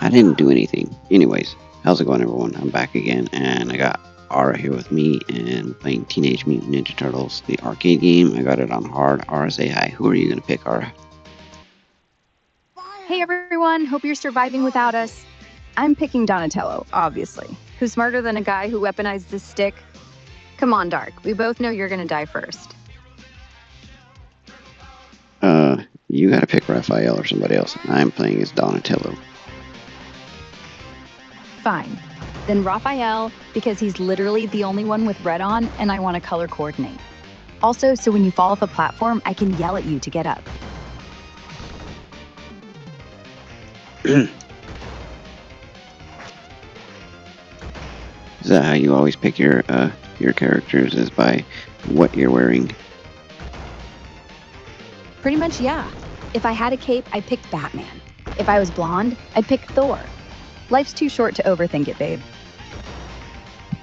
I didn't do anything. Anyways, how's it going, everyone? I'm back again, and I got Ara here with me, and we're playing Teenage Mutant Ninja Turtles, the arcade game. I got it on hard. Ara, say hi. Who are you gonna pick, Ara? Hey everyone, hope you're surviving without us. I'm picking Donatello, obviously. Who's smarter than a guy who weaponized this stick? Come on, Dark. We both know you're gonna die first. You gotta pick Raphael or somebody else. I'm playing as Donatello. Fine. Then Raphael, because he's literally the only one with red on, and I want to color coordinate. Also, so when you fall off a platform, I can yell at you to get up. Is that how you always pick your characters? Is by what you're wearing? Pretty much, yeah. If I had a cape, I'd pick Batman. If I was blonde, I'd pick Thor. Life's too short to overthink it, babe.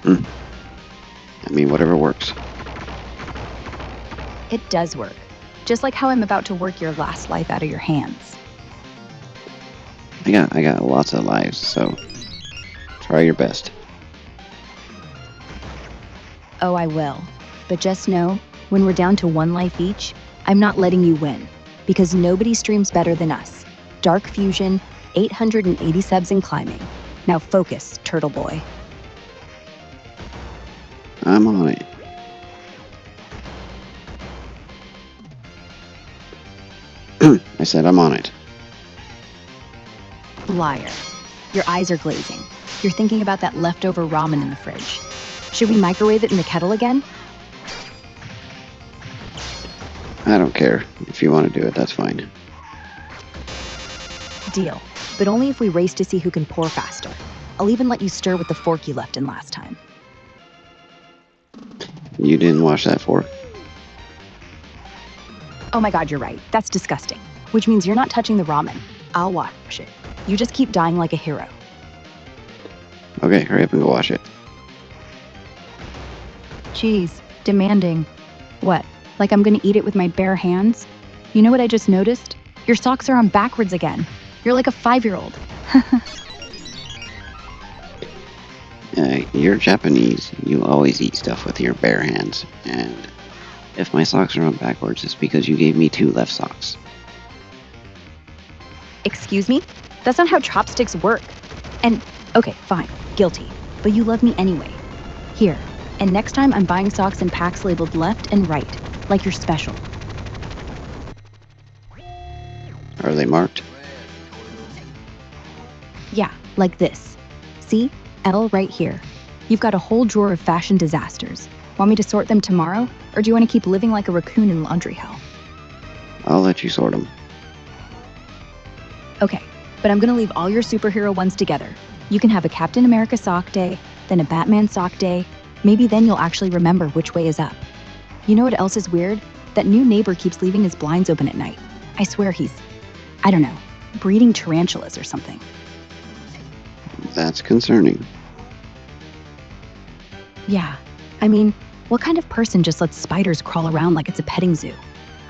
I mean, whatever works. It does work. Just like how I'm about to work your last life out of your hands. I got lots of lives, so try your best. Oh, I will. But just know, when we're down to one life each, I'm not letting you win. Because nobody streams better than us. Dark Fusion, 880 subs and climbing. Now focus, Turtle Boy. I'm on it. I said I'm on it. Liar. Your eyes are glazing. You're thinking about that leftover ramen in the fridge. Should we microwave it in the kettle again? I don't care. If you want to do it, that's fine. Deal. But only if we race to see who can pour faster. I'll even let you stir with the fork you left in last time. You didn't wash that fork. Oh my god, you're right. That's disgusting. Which means you're not touching the ramen. I'll wash it. You just keep dying like a hero. Okay, hurry up and go wash it. Jeez, demanding. What? Like I'm gonna eat it with my bare hands? You know what I just noticed? Your socks are on backwards again. You're like a 5-year-old. You're Japanese. You always eat stuff with your bare hands. And if my socks are on backwards, it's because you gave me 2 left socks. Excuse me? That's not how chopsticks work. And, okay, fine, guilty. But you love me anyway. Here, and next time I'm buying socks in packs labeled left and right, like you're special. Are they marked? Yeah, like this. See? L right here. You've got a whole drawer of fashion disasters. Want me to sort them tomorrow? Or do you want to keep living like a raccoon in laundry hell? I'll let you sort them. Okay, but I'm gonna leave all your superhero ones together. You can have a Captain America sock day, then a Batman sock day. Maybe then you'll actually remember which way is up. You know what else is weird? That new neighbor keeps leaving his blinds open at night. I swear he's, I don't know, breeding tarantulas or something. That's concerning. Yeah, I mean, what kind of person just lets spiders crawl around like it's a petting zoo?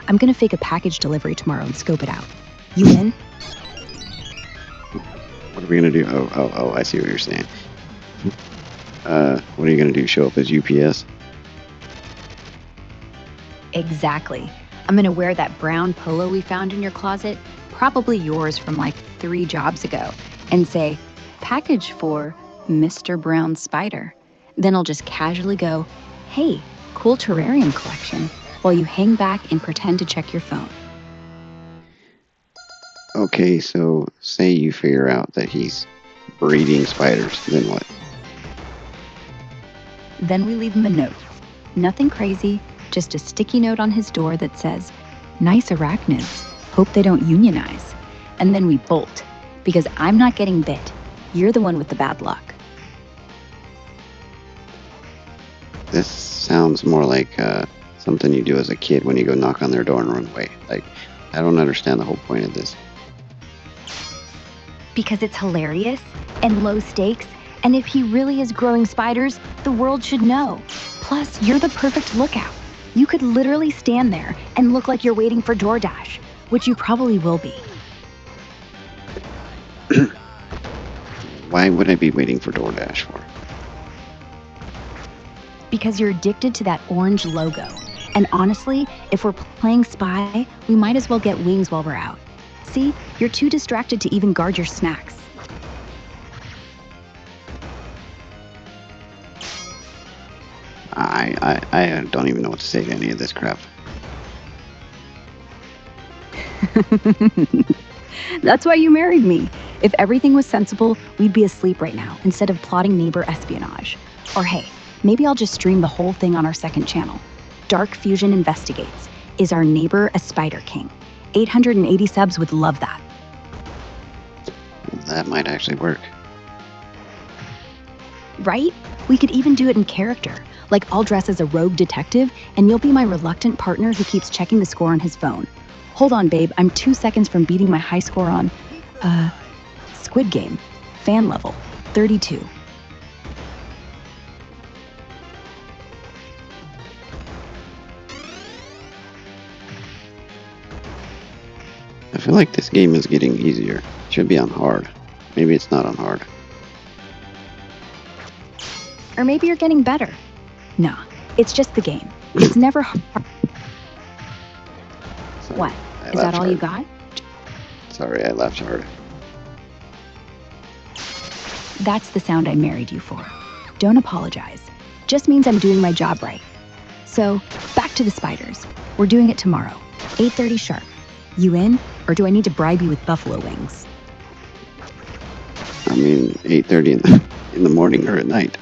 I'm gonna fake a package delivery tomorrow and scope it out. You in? What are we gonna do? Oh, I see what you're saying. What are you gonna do? Show up as UPS? Exactly. I'm gonna wear that brown polo we found in your closet, probably yours from like 3 jobs ago, and say, package for Mr. Brown Spider. Then I'll just casually go, hey, cool terrarium collection, while you hang back and pretend to check your phone. Okay, so say you figure out that he's breeding spiders, then what? Then we leave him a note. Nothing crazy, just a sticky note on his door that says, nice arachnids, hope they don't unionize. And then we bolt, because I'm not getting bit. You're the one with the bad luck. This sounds more like something you do as a kid when you go knock on their door and run away. Like, I don't understand the whole point of this. Because it's hilarious and low stakes, and if he really is growing spiders, the world should know. Plus, you're the perfect lookout. You could literally stand there and look like you're waiting for DoorDash, which you probably will be. Why would I be waiting for DoorDash for? Because you're addicted to that orange logo. And honestly, if we're playing spy, we might as well get wings while we're out. See, you're too distracted to even guard your snacks. I don't even know what to say to any of this crap. That's why you married me. If everything was sensible, we'd be asleep right now instead of plotting neighbor espionage. Or hey, maybe I'll just stream the whole thing on our second channel. Dark Fusion Investigates. Is our neighbor a spider king? 880 subs would love that. That might actually work. Right? We could even do it in character. Like I'll dress as a rogue detective, and you'll be my reluctant partner who keeps checking the score on his phone. Hold on, babe, I'm 2 seconds from beating my high score on, Squid Game. Fan level, 32. I feel like this game is getting easier. It should be on hard. Maybe it's not on hard. Or maybe you're getting better. Nah, it's just the game. It's never hard. Sorry, What? I Is that laughed all you hard. got? Sorry, I laughed hard. That's the sound I married you for. Don't apologize. Just means I'm doing my job right. So, back to the spiders. We're doing it tomorrow, 8:30 sharp. You in, or do I need to bribe you with buffalo wings? I mean, 8:30 in the morning or at night.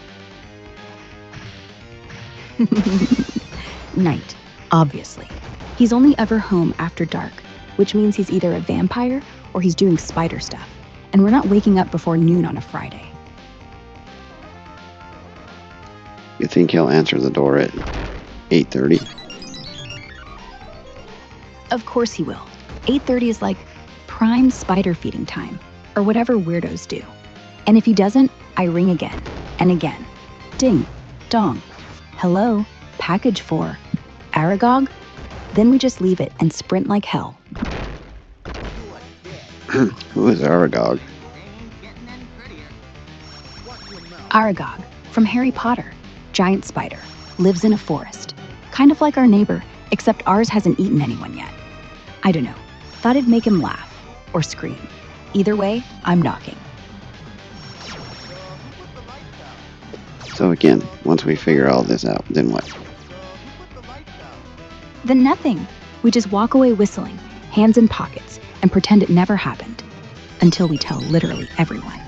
Night, obviously. He's only ever home after dark, which means he's either a vampire or he's doing spider stuff. And we're not waking up before noon on a Friday. You think he'll answer the door at 8:30? Of course he will. 8:30 is like prime spider feeding time, or whatever weirdos do. And if he doesn't, I ring again and again. Ding, dong. Hello, package for Aragog? Then we just leave it and sprint like hell. Who is Aragog? Aragog, from Harry Potter. Giant spider. Lives in a forest. Kind of like our neighbor, except ours hasn't eaten anyone yet. I don't know. Thought it'd make him laugh. Or scream. Either way, I'm knocking. So again, once we figure all this out, then what? Then nothing. We just walk away whistling, hands in pockets, and pretend it never happened. Until we tell literally everyone.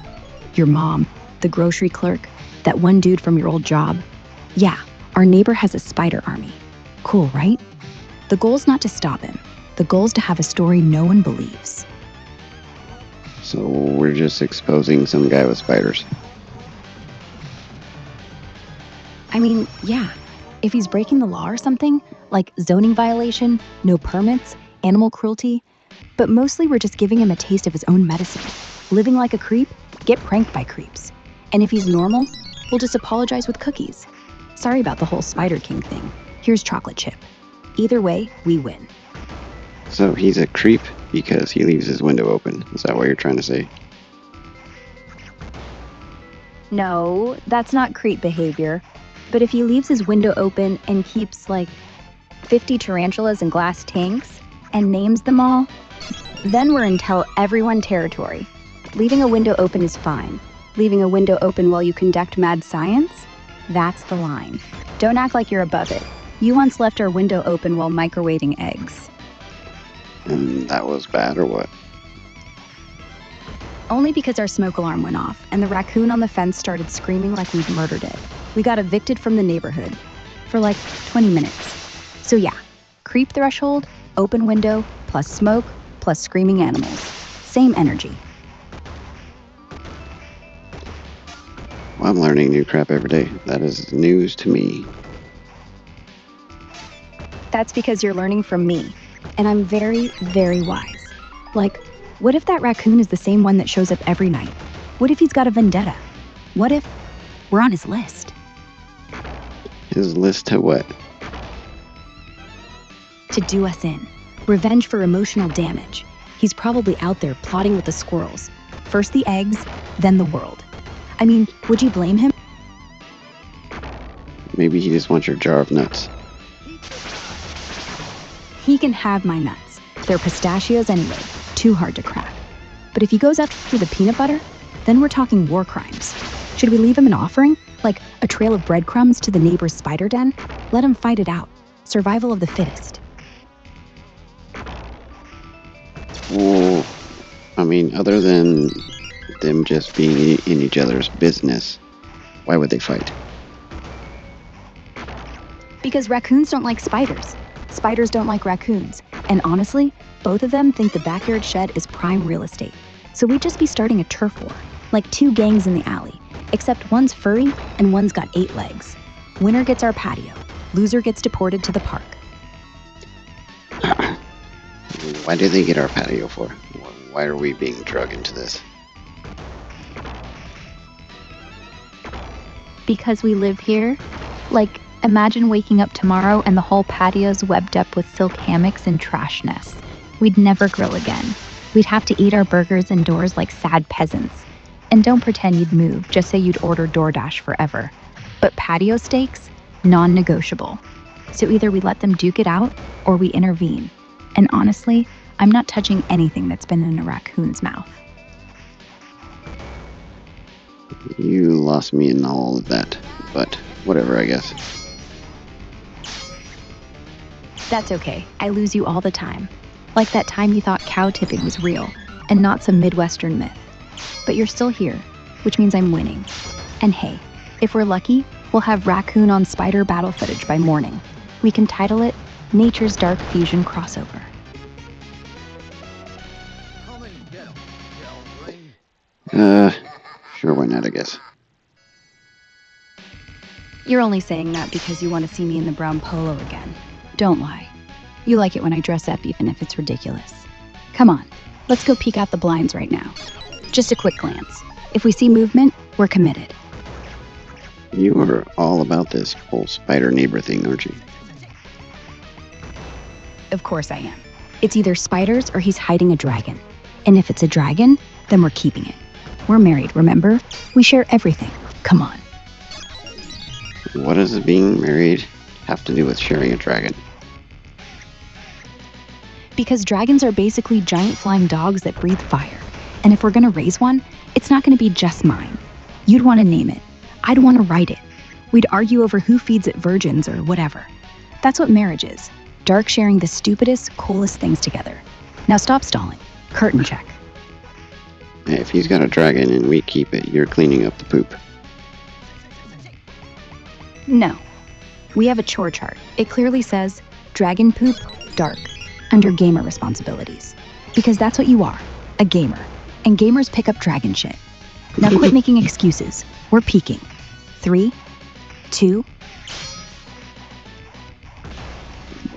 Your mom, the grocery clerk, that one dude from your old job. Yeah, our neighbor has a spider army. Cool, right? The goal's not to stop him. The goal's to have a story no one believes. So we're just exposing some guy with spiders. I mean, yeah, if he's breaking the law or something, like zoning violation, no permits, animal cruelty, but mostly we're just giving him a taste of his own medicine. Living like a creep, get pranked by creeps. And if he's normal, we'll just apologize with cookies. Sorry about the whole Spider King thing. Here's chocolate chip. Either way, we win. So he's a creep because he leaves his window open. Is that what you're trying to say? No, that's not creep behavior. But if he leaves his window open and keeps, like, 50 tarantulas in glass tanks and names them all, then we're in tell everyone territory. Leaving a window open is fine. Leaving a window open while you conduct mad science? That's the line. Don't act like you're above it. You once left our window open while microwaving eggs. And that was bad or what? Only because our smoke alarm went off and the raccoon on the fence started screaming like we'd murdered it. We got evicted from the neighborhood for like 20 minutes. So yeah, creep threshold, open window, plus smoke, plus screaming animals. Same energy. Well, I'm learning new crap every day. That is news to me. That's because you're learning from me. And I'm very, very wise. Like, what if that raccoon is the same one that shows up every night? What if he's got a vendetta? What if we're on his list? His list to what? To do us in. Revenge for emotional damage. He's probably out there plotting with the squirrels. First the eggs, then the world. I mean, would you blame him? Maybe he just wants your jar of nuts. He can have my nuts. They're pistachios anyway, too hard to crack. But if he goes after the peanut butter, then we're talking war crimes. Should we leave him an offering? Like a trail of breadcrumbs to the neighbor's spider den? Let him fight it out. Survival of the fittest. Well, I mean, other than them just being in each other's business, why would they fight? Because raccoons don't like spiders. Spiders don't like raccoons. And honestly, both of them think the backyard shed is prime real estate. So we'd just be starting a turf war, like two gangs in the alley, except one's furry and one's got 8 legs. Winner gets our patio. Loser gets deported to the park. Why do they get our patio for? Why are we being drugged into this? Because we live here? Like, imagine waking up tomorrow and the whole patio's webbed up with silk hammocks and trash nests. We'd never grill again. We'd have to eat our burgers indoors like sad peasants. And don't pretend you'd move, just say you'd order DoorDash forever. But patio steaks? Non-negotiable. So either we let them duke it out, or we intervene. And honestly, I'm not touching anything that's been in a raccoon's mouth. You lost me in all of that, but whatever, I guess. That's okay. I lose you all the time. Like that time you thought cow tipping was real, and not some Midwestern myth. But you're still here, which means I'm winning. And hey, if we're lucky, we'll have raccoon on spider battle footage by morning. We can title it Nature's Dark Fusion Crossover. Sure, why not, I guess. You're only saying that because you want to see me in the brown polo again. Don't lie. You like it when I dress up even if it's ridiculous. Come on, let's go peek out the blinds right now. Just a quick glance. If we see movement, we're committed. You are all about this whole spider neighbor thing, aren't you? Of course I am. It's either spiders or he's hiding a dragon. And if it's a dragon, then we're keeping it. We're married, remember? We share everything. Come on. What does being married have to do with sharing a dragon? Because dragons are basically giant flying dogs that breathe fire. And if we're gonna raise one, it's not gonna be just mine. You'd want to name it. I'd want to write it. We'd argue over who feeds it virgins or whatever. That's what marriage is. Dark sharing the stupidest, coolest things together. Now stop stalling. Curtain check. If he's got a dragon and we keep it, you're cleaning up the poop. No. We have a chore chart. It clearly says, dragon poop, dark, under gamer responsibilities. Because that's what you are, a gamer. And gamers pick up dragon shit. Now quit making excuses. We're peeking. 3, 2.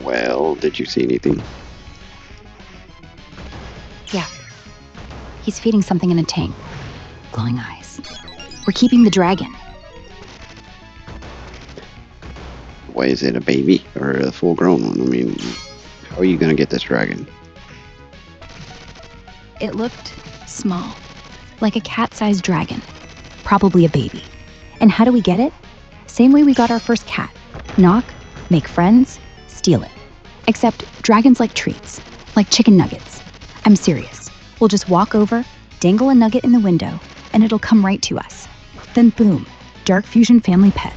Well, did you see anything? Yeah. He's feeding something in a tank. Glowing eyes. We're keeping the dragon. Why is it a baby or a full-grown one? I mean, how are you gonna get this dragon? It looked small, like a cat-sized dragon. Probably a baby. And how do we get it? Same way we got our first cat. Knock, make friends, steal it. Except dragons like treats, like chicken nuggets. I'm serious. We'll just walk over, dangle a nugget in the window, and it'll come right to us. Then boom, Dark Fusion family pet.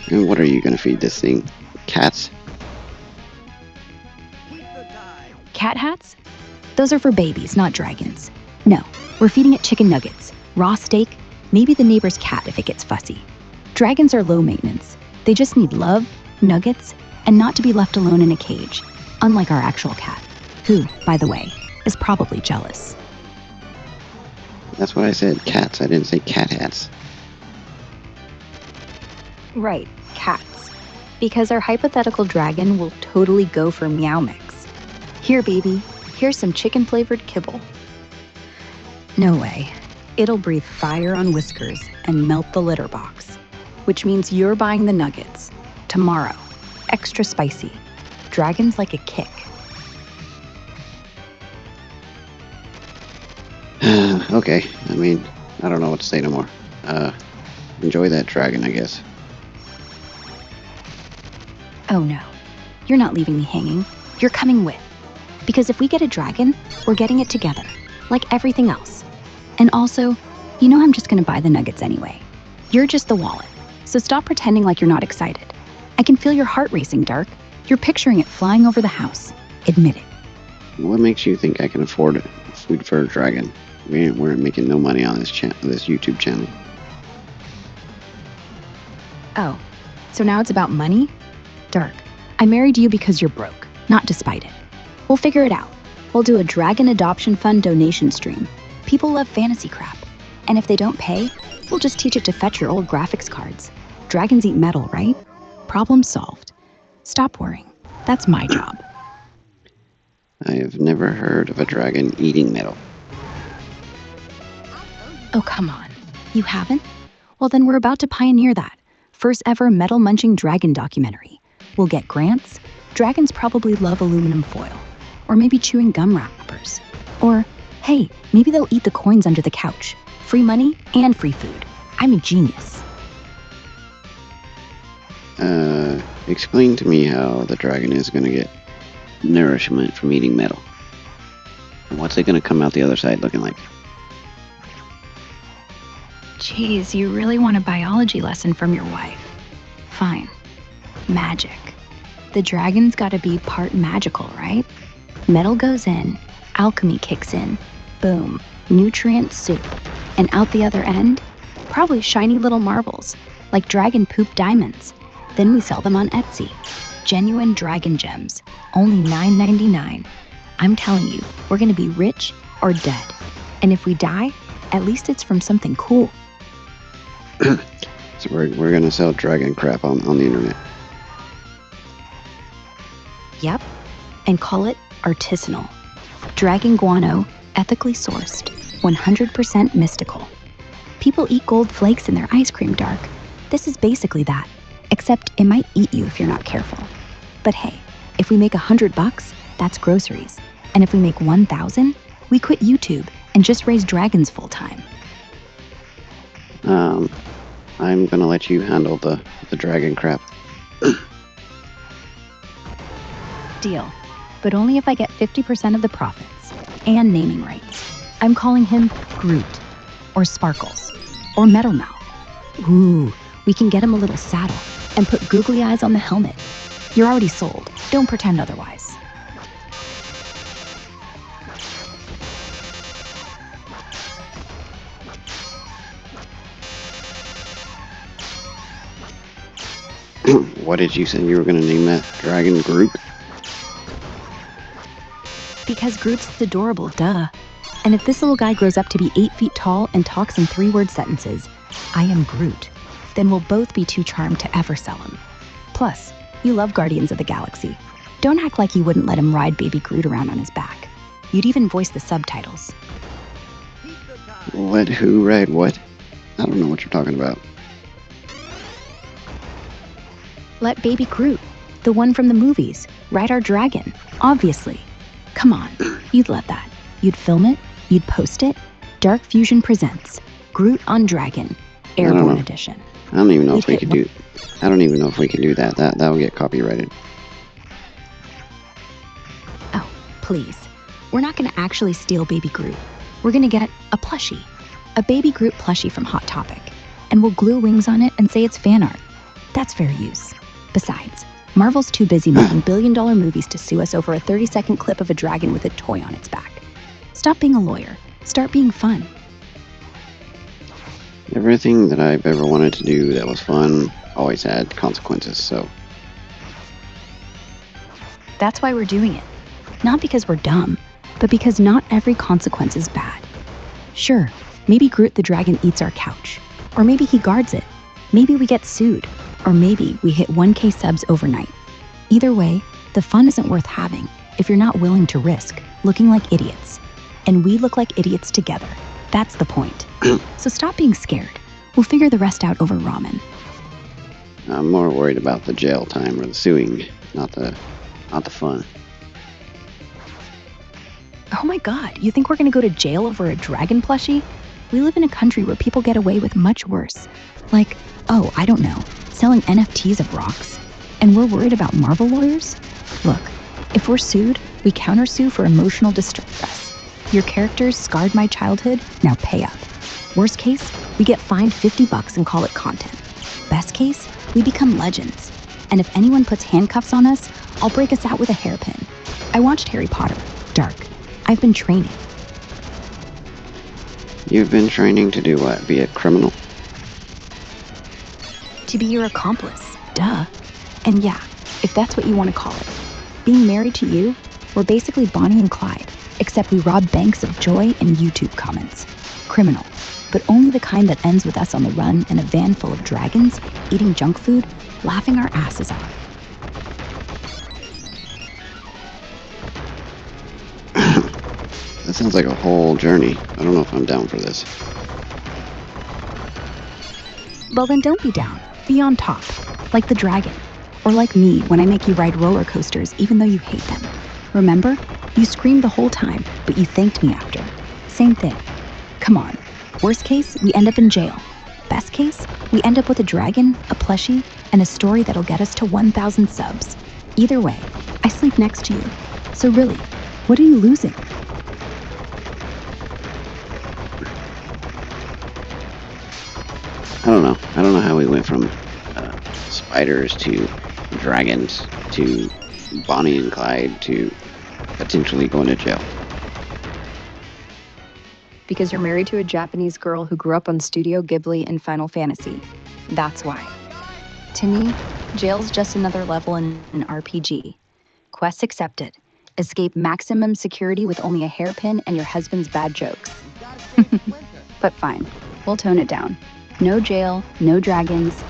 And what are you gonna feed this thing? Cats? Cat hats? Those are for babies, not dragons. No, we're feeding it chicken nuggets, raw steak, maybe the neighbor's cat if it gets fussy. Dragons are low maintenance. They just need love, nuggets, and not to be left alone in a cage, unlike our actual cat, who, by the way, is probably jealous. That's what I said, cats. I didn't say cat hats. Right, cats. Because our hypothetical dragon will totally go for meow mix. Here, baby, here's some chicken-flavored kibble. No way. It'll breathe fire on whiskers and melt the litter box. Which means you're buying the nuggets. Tomorrow. Extra spicy. Dragons like a kick. Okay. I mean, I don't know what to say no more. Enjoy that dragon, I guess. Oh no, you're not leaving me hanging. You're coming with. Because if we get a dragon, we're getting it together, like everything else. And also, you know I'm just gonna buy the nuggets anyway. You're just the wallet, so stop pretending like you're not excited. I can feel your heart racing, Dark. You're picturing it flying over the house. Admit it. What makes you think I can afford food for a dragon? We're making no money on this YouTube channel. Oh, so now it's about money? Dark, I married you because you're broke, not despite it. We'll figure it out. We'll do a Dragon Adoption Fund donation stream. People love fantasy crap. And if they don't pay, we'll just teach it to fetch your old graphics cards. Dragons eat metal, right? Problem solved. Stop worrying. That's my job. I have never heard of a dragon eating metal. Oh, come on. You haven't? Well, then we're about to pioneer that. First ever metal munching dragon documentary. We'll get grants. Dragons probably love aluminum foil. Or maybe chewing gum wrappers. Or, hey, maybe they'll eat the coins under the couch. Free money and free food. I'm a genius. Explain to me how the dragon is going to get nourishment from eating metal. What's it going to come out the other side looking like? Geez, you really want a biology lesson from your wife. Fine. Magic. The dragon's gotta be part magical, right? Metal goes in, alchemy kicks in, boom, nutrient soup. And out the other end, probably shiny little marbles, like dragon poop diamonds. Then we sell them on Etsy. Genuine dragon gems, only $9.99. I'm telling you, we're gonna be rich or dead. And if we die, at least it's from something cool. So we're going to sell dragon crap on the internet. Yep, and call it artisanal. Dragon guano, ethically sourced, 100% mystical. People eat gold flakes in their ice cream, Dark. This is basically that, except it might eat you if you're not careful. But hey, if we make $100, that's groceries. And if we make 1,000, we quit YouTube and just raise dragons full time. I'm going to let you handle the dragon crap. Deal. But only if I get 50% of the profits and naming rights. I'm calling him Groot, or Sparkles, or Metal Mouth. Ooh, we can get him a little saddle and put googly eyes on the helmet. You're already sold. Don't pretend otherwise. What did you say you were going to name that dragon? Groot? Because Groot's adorable, duh. And if this little guy grows up to be 8 feet tall and talks in 3-word sentences, I am Groot, then we'll both be too charmed to ever sell him. Plus, you love Guardians of the Galaxy. Don't act like you wouldn't let him ride baby Groot around on his back. You'd even voice the subtitles. What? Who? Right? What? I don't know what you're talking about. Let baby Groot, the one from the movies, ride our dragon, obviously. Come on, you'd love that. You'd film it, you'd post it. Dark Fusion presents Groot on Dragon, Airborne Edition. I don't even know if we could do. I don't even know if we can do that. That will get copyrighted. Oh, please. We're not going to actually steal baby Groot. We're going to get a plushie. A baby Groot plushie from Hot Topic. And we'll glue wings on it and say it's fan art. That's fair use. Besides, Marvel's too busy making billion-dollar movies to sue us over a 30-second clip of a dragon with a toy on its back. Stop being a lawyer. Start being fun. Everything that I've ever wanted to do that was fun always had consequences, so... That's why we're doing it. Not because we're dumb, but because not every consequence is bad. Sure, maybe Groot the dragon eats our couch. Or maybe he guards it. Maybe we get sued. Or maybe we hit 1K subs overnight. Either way, the fun isn't worth having if you're not willing to risk looking like idiots. And we look like idiots together. That's the point. So stop being scared. We'll figure the rest out over ramen. I'm more worried about the jail time or the suing, not the fun. Oh my god, you think we're gonna go to jail over a dragon plushie? We live in a country where people get away with much worse. Like, oh, I don't know, selling NFTs of rocks. And we're worried about Marvel lawyers? Look, if we're sued, we countersue for emotional distress. Your characters scarred my childhood, now pay up. Worst case, we get fined $50 and call it content. Best case, we become legends. And if anyone puts handcuffs on us, I'll break us out with a hairpin. I watched Harry Potter, Dark. I've been training. You've been training to do what? Be a criminal? To be your accomplice, duh. And yeah, if that's what you want to call it. Being married to you, we're basically Bonnie and Clyde, except we rob banks of joy and YouTube comments. Criminal, but only the kind that ends with us on the run in a van full of dragons, eating junk food, laughing our asses off. That sounds like a whole journey. I don't know if I'm down for this. Well, then don't be down. Be on top, like the dragon. Or like me when I make you ride roller coasters even though you hate them. Remember? You screamed the whole time, but you thanked me after. Same thing. Come on. Worst case, we end up in jail. Best case, we end up with a dragon, a plushie, and a story that'll get us to 1,000 subs. Either way, I sleep next to you. So really, what are you losing? I don't know. I don't know how we went from spiders to dragons to Bonnie and Clyde to potentially going to jail. Because you're married to a Japanese girl who grew up on Studio Ghibli and Final Fantasy. That's why. To me, jail's just another level in an RPG. Quest accepted. Escape maximum security with only a hairpin and your husband's bad jokes. But fine, we'll tone it down. No jail, no dragons,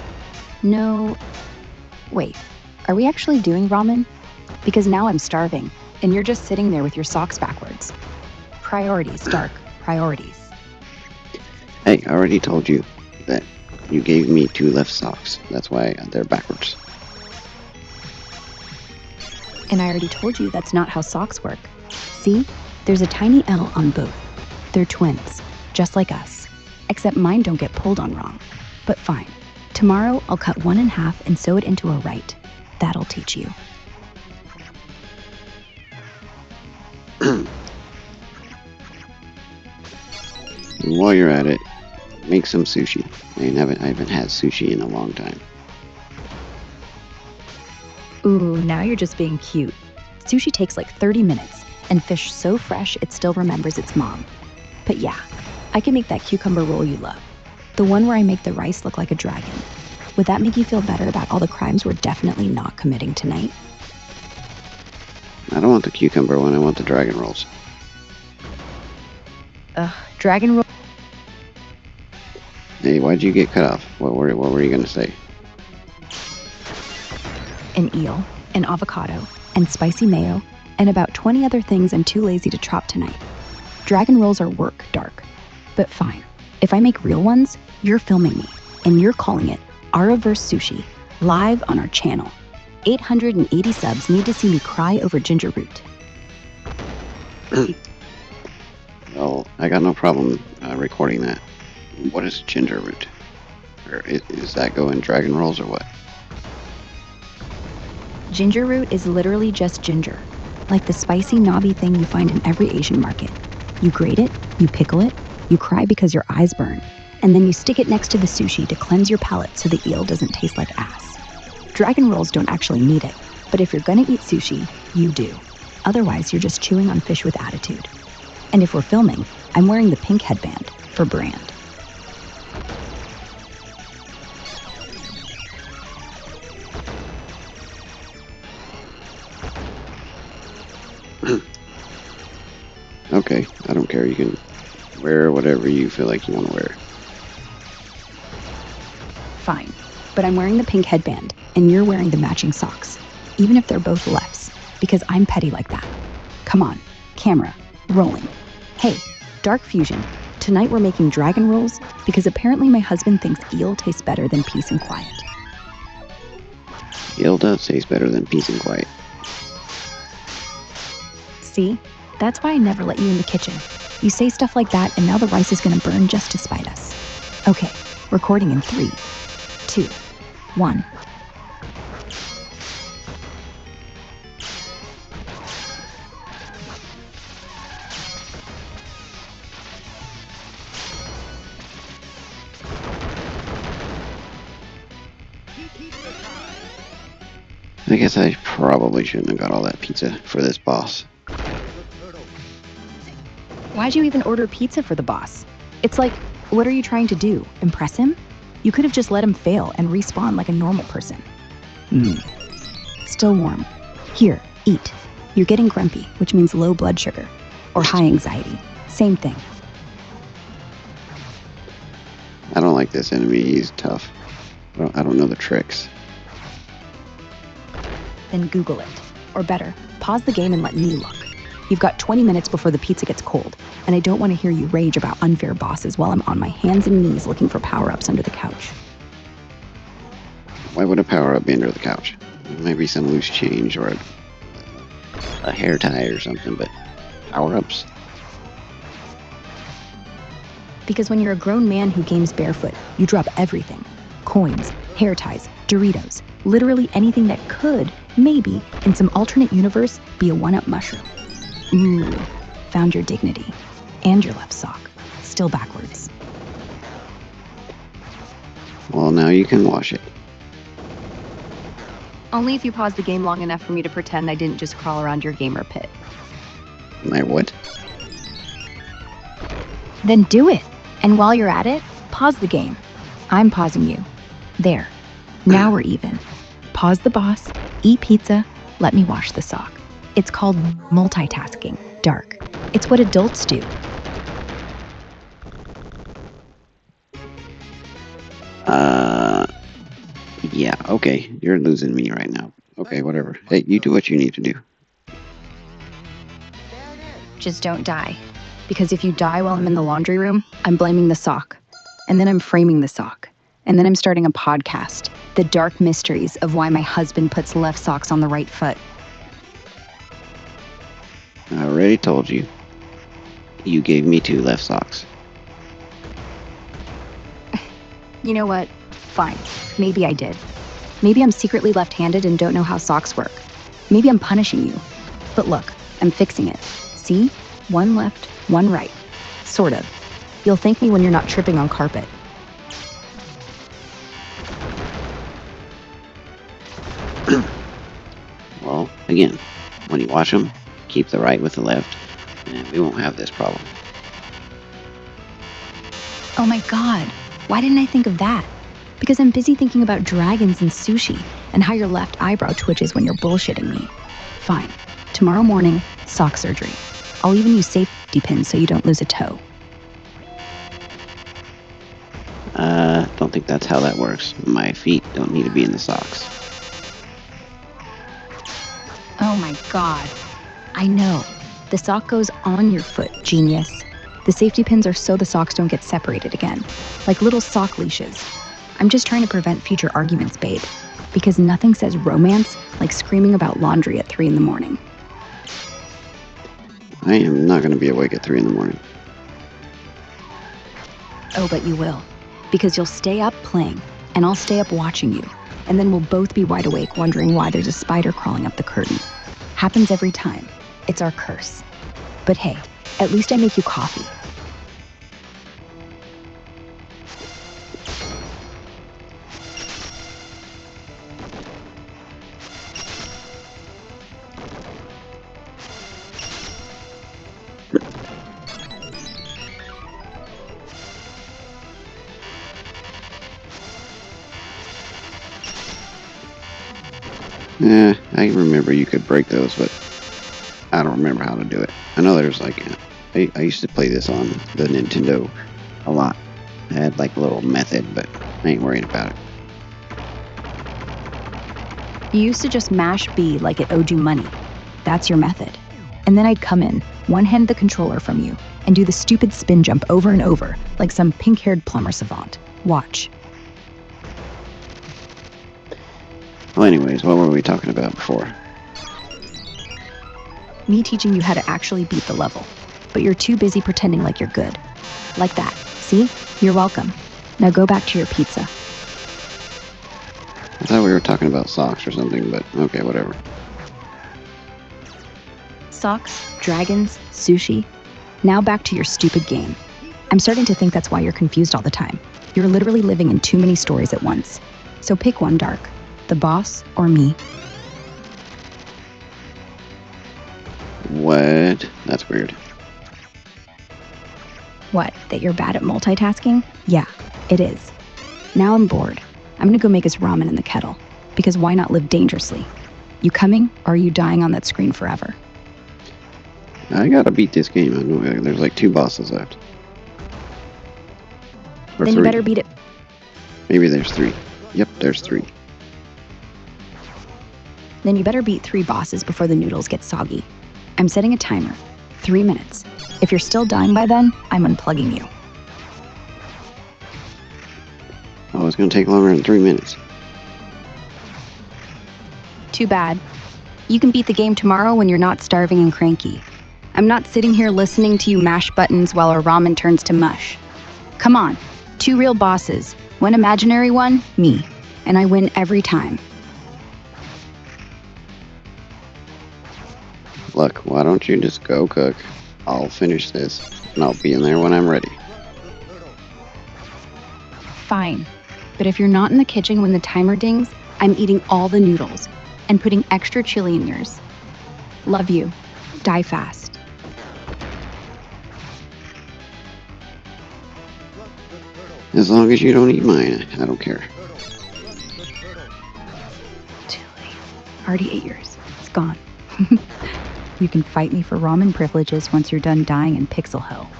no... Wait, are we actually doing ramen? Because now I'm starving, and you're just sitting there with your socks backwards. Priorities, Dark. Priorities. Hey, I already told you that you gave me 2 left socks. That's why they're backwards. And I already told you that's not how socks work. See? There's a tiny L on both. They're twins, just like us. Except mine don't get pulled on wrong. But fine. Tomorrow I'll cut one in half and sew it into a right. That'll teach you. And while you're at it, make some sushi. I haven't had sushi in a long time. Ooh, now you're just being cute. Sushi takes like 30 minutes, and fish so fresh it still remembers its mom. But yeah, I can make that cucumber roll you love. The one where I make the rice look like a dragon. Would that make you feel better about all the crimes we're definitely not committing tonight? I don't want the cucumber one, I want the dragon rolls. Dragon roll. Hey, why'd you get cut off? What were you gonna say? An eel, an avocado, and spicy mayo, and about 20 other things I'm too lazy to chop tonight. Dragon rolls are work, Dark. But fine. If I make real ones, you're filming me, and you're calling it Araverse Sushi, live on our channel. 880 subs need to see me cry over ginger root. Well, I got no problem recording that. What is ginger root? Or is that go in dragon rolls or what? Ginger root is literally just ginger, like the spicy knobby thing you find in every Asian market. You grate it, you pickle it, you cry because your eyes burn, and then you stick it next to the sushi to cleanse your palate so the eel doesn't taste like ass. Dragon rolls don't actually need it, but if you're gonna eat sushi, you do. Otherwise, you're just chewing on fish with attitude. And if we're filming, I'm wearing the pink headband for brand. Okay, I don't care. You can wear whatever you feel like you want to wear. Fine, but I'm wearing the pink headband, and you're wearing the matching socks, even if they're both lefts, because I'm petty like that. Come on, camera, rolling. Hey, Dark Fusion, tonight we're making dragon rolls because apparently my husband thinks eel tastes better than peace and quiet. Eel does taste better than peace and quiet. See? That's why I never let you in the kitchen. You say stuff like that, and now the rice is gonna burn just to spite us. Okay, recording in 3, 2, 1. I guess I probably shouldn't have got all that pizza for this boss. Why'd you even order pizza for the boss? It's like, what are you trying to do? Impress him? You could have just let him fail and respawn like a normal person. Still warm. Here, eat. You're getting grumpy, which means low blood sugar. Or high anxiety. Same thing. I don't like this enemy. He's tough. I don't know the tricks. Then Google it. Or better, pause the game and let me look. You've got 20 minutes before the pizza gets cold, and I don't want to hear you rage about unfair bosses while I'm on my hands and knees looking for power-ups under the couch. Why would a power-up be under the couch? Maybe some loose change or a hair tie or something, but power-ups? Because when you're a grown man who games barefoot, you drop everything. Coins, hair ties, Doritos, literally anything that could, maybe, in some alternate universe, be a one-up mushroom. Ooh, found your dignity. And your left sock. Still backwards. Well, now you can wash it. Only if you pause the game long enough for me to pretend I didn't just crawl around your gamer pit. My what? Then do it. And while you're at it, pause the game. I'm pausing you. There. Now we're even. Pause the boss, eat pizza, let me wash the sock. It's called multitasking. Dark. It's what adults do. Yeah, okay. You're losing me right now. Okay, whatever. Hey, you do what you need to do. Just don't die. Because if you die while I'm in the laundry room, I'm blaming the sock. And then I'm framing the sock. And then I'm starting a podcast. The dark mysteries of why my husband puts left socks on the right foot. I already told you. You gave me 2 left socks. You know what? Fine. Maybe I did. Maybe I'm secretly left-handed and don't know how socks work. Maybe I'm punishing you. But look, I'm fixing it. See? 1 left, 1 right. Sort of. You'll thank me when you're not tripping on carpet. Well, again, when you wash them, keep the right with the left, and we won't have this problem. Oh my god, why didn't I think of that? Because I'm busy thinking about dragons and sushi and how your left eyebrow twitches when you're bullshitting me. Fine. Tomorrow morning, sock surgery. I'll even use safety pins so you don't lose a toe. Don't think that's how that works. My feet don't need to be in the socks. Oh my god. I know. The sock goes on your foot, genius. The safety pins are so the socks don't get separated again. Like little sock leashes. I'm just trying to prevent future arguments, babe. Because nothing says romance like screaming about laundry at 3 in the morning. I am not going to be awake at 3 in the morning. Oh, but you will. Because you'll stay up playing, and I'll stay up watching you. And then we'll both be wide awake wondering why there's a spider crawling up the curtain. Happens every time. It's our curse. But hey, at least I make you coffee. I remember you could break those, but I don't remember how to do it. I know there's like, I used to play this on the Nintendo a lot. I had like a little method, but I ain't worried about it. You used to just mash B like it owed you money. That's your method. And then I'd come in, one-hand the controller from you, and do the stupid spin jump over and over, like some pink-haired plumber savant. Watch. Well, anyways, what were we talking about before? Me teaching you how to actually beat the level. But you're too busy pretending like you're good. Like that. See? You're welcome. Now go back to your pizza. I thought we were talking about socks or something, but okay, whatever. Socks, dragons, sushi. Now back to your stupid game. I'm starting to think that's why you're confused all the time. You're literally living in too many stories at once. So pick one, Dark. The boss or me. What? That's weird. What, that you're bad at multitasking? Yeah, it is. Now I'm bored. I'm gonna go make us ramen in the kettle. Because why not live dangerously? You coming, or are you dying on that screen forever? I gotta beat this game. I know there's like 2 bosses left. Or Then 3. you better beat it. Maybe there's 3. Yep, there's 3. Then you better beat 3 bosses before the noodles get soggy. I'm setting a timer. 3 minutes. If you're still dying by then, I'm unplugging you. Oh, it's gonna take longer than 3 minutes. Too bad. You can beat the game tomorrow when you're not starving and cranky. I'm not sitting here listening to you mash buttons while our ramen turns to mush. Come on, 2 real bosses. One imaginary one, me. And I win every time. Look, why don't you just go cook? I'll finish this, and I'll be in there when I'm ready. Fine. But if you're not in the kitchen when the timer dings, I'm eating all the noodles and putting extra chili in yours. Love you. Die fast. As long as you don't eat mine, I don't care. Too late. Already 8 years. It's gone. You can fight me for ramen privileges once you're done dying in pixel hell.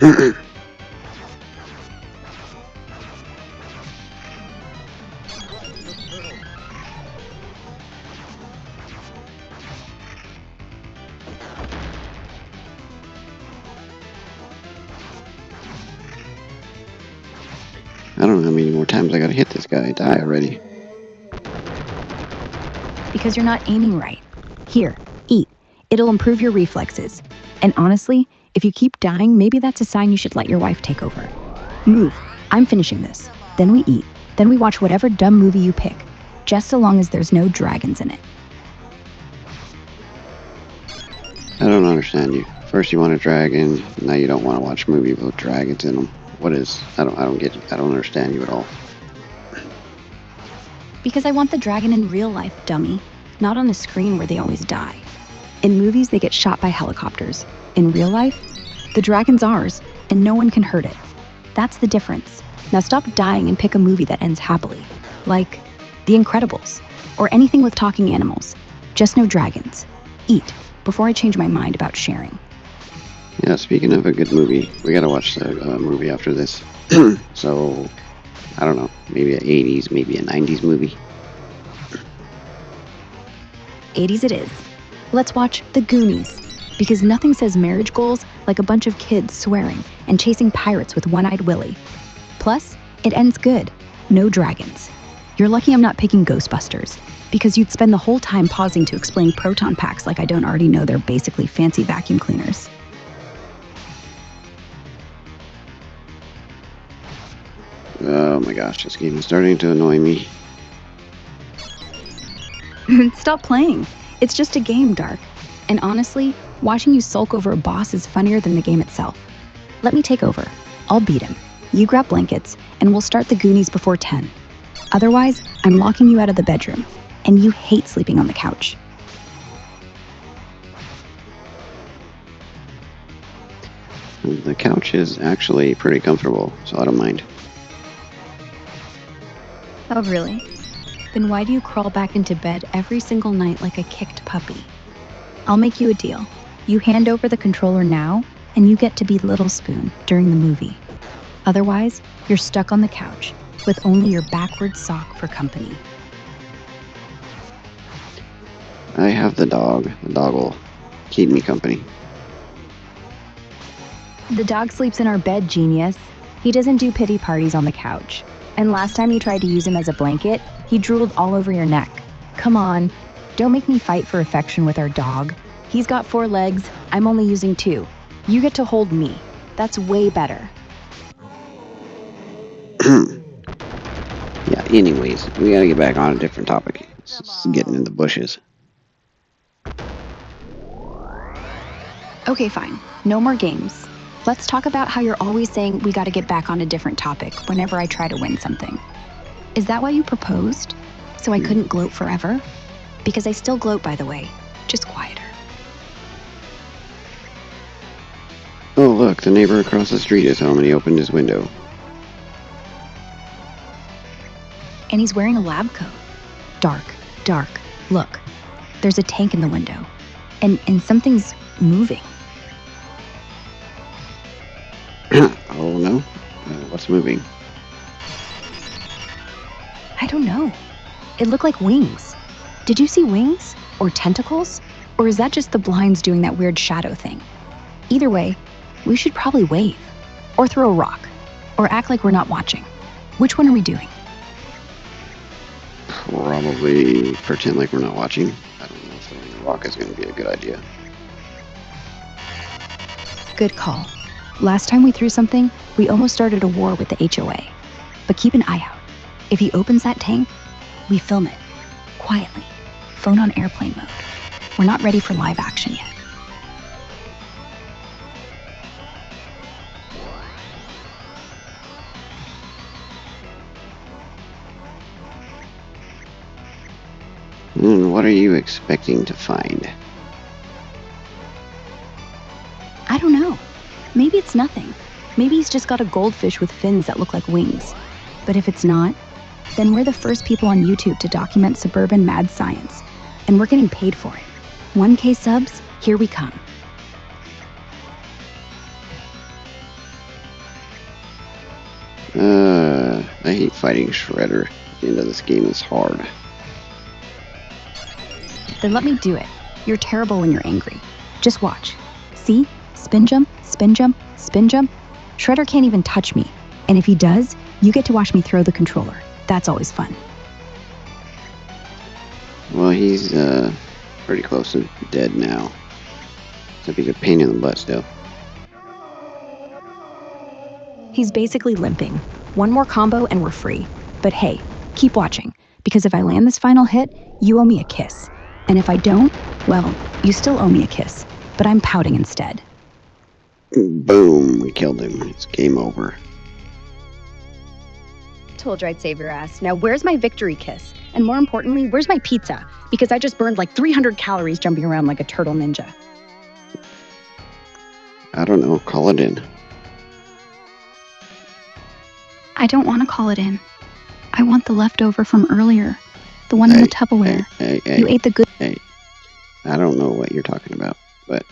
I don't know how many more times I gotta hit this guy. Die already. Because you're not aiming right. Here, eat. It'll improve your reflexes. And honestly, if you keep dying, maybe that's a sign you should let your wife take over. Move. I'm finishing this. Then we eat. Then we watch whatever dumb movie you pick. Just so long as there's no dragons in it. I don't understand you. First you want a dragon, now you don't want to watch a movie with dragons in them. What is? I don't get you. I don't understand you at all. Because I want the dragon in real life, dummy. Not on a screen where they always die. In movies, they get shot by helicopters. In real life, the dragon's ours, and no one can hurt it. That's the difference. Now stop dying and pick a movie that ends happily. Like The Incredibles, or anything with talking animals. Just no dragons. Eat, before I change my mind about sharing. Yeah, speaking of a good movie, we gotta watch the movie after this. So, I don't know, maybe an 80s, maybe a 90s movie. 80s it is. Let's watch The Goonies. Because nothing says marriage goals like a bunch of kids swearing and chasing pirates with One-Eyed Willie. Plus, it ends good. No dragons. You're lucky I'm not picking Ghostbusters, because you'd spend the whole time pausing to explain proton packs like I don't already know they're basically fancy vacuum cleaners. Oh my gosh, this game is starting to annoy me. Stop playing. It's just a game, Dark. And honestly, watching you sulk over a boss is funnier than the game itself. Let me take over. I'll beat him. You grab blankets, and we'll start the Goonies before 10. Otherwise, I'm locking you out of the bedroom, and you hate sleeping on the couch. The couch is actually pretty comfortable, so I don't mind. Oh, really? Then why do you crawl back into bed every single night like a kicked puppy? I'll make you a deal. You hand over the controller now, and you get to be Little Spoon during the movie. Otherwise, you're stuck on the couch with only your backward sock for company. I have the dog. The dog will keep me company. The dog sleeps in our bed, genius. He doesn't do pity parties on the couch. And last time you tried to use him as a blanket, He drooled all over your neck. Come on, don't make me fight for affection with our dog. He's got 4 legs, I'm only using 2. You get to hold me. That's way better. Yeah, anyways, we gotta get back on a different topic. It's getting in the bushes. Okay, fine. No more games. Let's talk about how you're always saying we gotta get back on a different topic whenever I try to win something. Is that why you proposed? So I couldn't gloat forever? Because I still gloat, by the way. Just quieter. Oh, look, the neighbor across the street is home and he opened his window. And he's wearing a lab coat. Dark, dark. Look, there's a tank in the window. And something's moving. Oh, no? What's moving? I don't know. It looked like wings. Did you see wings? Or tentacles? Or is that just the blinds doing that weird shadow thing? Either way, we should probably wave. Or throw a rock. Or act like we're not watching. Which one are we doing? Probably pretend like we're not watching. I don't know if throwing a rock is going to be a good idea. Good call. Last time we threw something, we almost started a war with the HOA. But keep an eye out. If he opens that tank, we film it. Quietly. Phone on airplane mode. We're not ready for live action yet. And what are you expecting to find? I don't know. Maybe it's nothing. Maybe he's just got a goldfish with fins that look like wings. But if it's not, then we're the first people on YouTube to document suburban mad science. And we're getting paid for it. 1K subs, here we come. I hate fighting Shredder. The end of this game is hard. Then let me do it. You're terrible when you're angry. Just watch. See? Spin jump, spin jump, spin jump. Shredder can't even touch me. And if he does, you get to watch me throw the controller. That's always fun. Well, he's pretty close to dead now. Except he's a pain in the butt still. He's basically limping. One more combo and we're free. But hey, keep watching. Because if I land this final hit, you owe me a kiss. And if I don't, well, you still owe me a kiss. But I'm pouting instead. Boom, we killed him. It's game over. Told you I'd save your ass. Now where's my victory kiss? And more importantly, where's my pizza? Because I just burned like 300 calories jumping around like a turtle ninja. I don't know, call it in. I don't want to call it in. I want the leftover from earlier. The one in the Tupperware. You ate the good... Hey, I don't know what you're talking about, but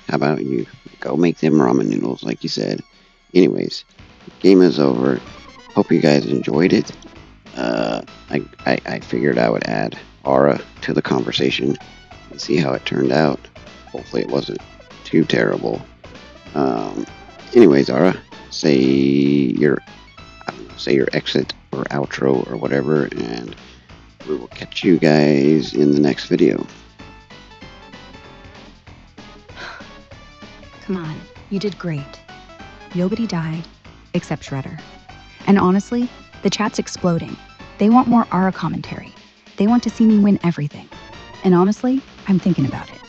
how about you go make them ramen noodles like you said. Anyways, game is over. Hope you guys enjoyed it. I figured I would add Aura to the conversation and see how it turned out. Hopefully it wasn't too terrible. Anyways, Aura, say your exit or outro or whatever, and we will catch you guys in the next video. Come on, you did great. Nobody died, except Shredder. And honestly, the chat's exploding. They want more Aura commentary. They want to see me win everything. And honestly, I'm thinking about it.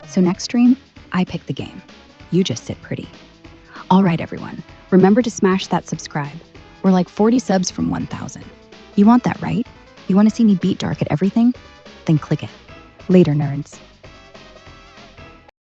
So next stream, I pick the game. You just sit pretty. All right, everyone. Remember to smash that subscribe. We're like 40 subs from 1,000. You want that, right? You want to see me beat Dark at everything? Then click it. Later, nerds.